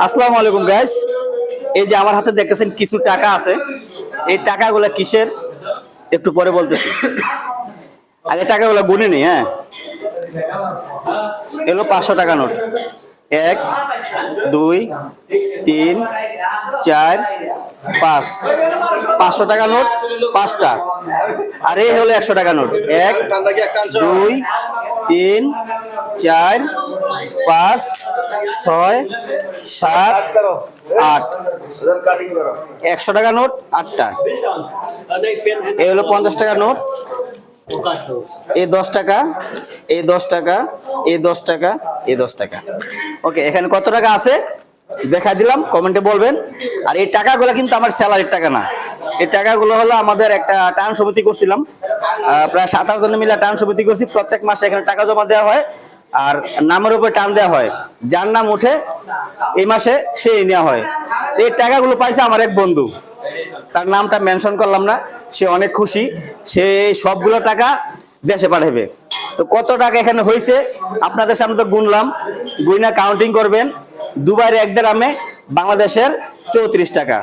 আসসালামু আলাইকুম গাইস। এই যে আমার হাতে দেখতেছেন কিছু টাকা আছে। এই টাকাগুলো কিসের একটু পরে বলতেছি। আগে টাকাগুলো গুনে নি। হ্যাঁ, এলো 500 টাকা নোট। 1 2 3 4 5। 500 টাকা নোট 5টা। আর এই হলো 100 টাকা নোট। 1 2 3 4 5 6 7 8। 100 টাকা নোট 8টা। এই হলো 50 টাকা নোট। এই 10 টাকা, এই 10 টাকা, এই 10 টাকা, এই 10 টাকা। ওকে, এখানে কত টাকা আছে দেখা দিলাম, কমেন্টে বলবেন। আর এই টাকাগুলো কিন্তু আমার স্যালারির টাকা না। এই টাকাগুলো হলো আমাদের একটা টান সমিতি করছিলাম, প্রায় 27 জন মিলে টান সমিতি করছি। প্রত্যেক মাসে এখানে টাকা জমা দেওয়া হয় আর নামের উপর টান দেওয়া হয়। যার নাম উঠে এই মাসে সেই নেওয়া হয়। এই টাকাগুলো পাইছে আমার এক বন্ধু, তার নামটা মেনশন করলাম না। সে অনেক খুশি, সে সবগুলো টাকা দেশে পাঠাবে। তো কত টাকা এখানে হয়েছে আপনাদের সামনে তো গুনলাম, গুইনা কাউন্টিং করবেন। দুবাইয়ের 1 দিরহামে বাংলাদেশের 34 টাকা।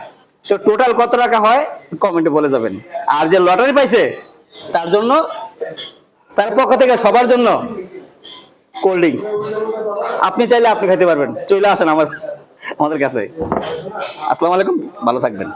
তো টোটাল কত টাকা হয় কমেন্টে বলে যাবেন। আর যে লটারি পাইছে তার জন্য, তার পক্ষ থেকে সবার জন্য কোল্ড ড্রিঙ্কস। আপনি চাইলে আপনি খেতে পারবেন, চলে আসেন আমাদের কাছে। আসসালামু আলাইকুম, ভালো থাকবেন।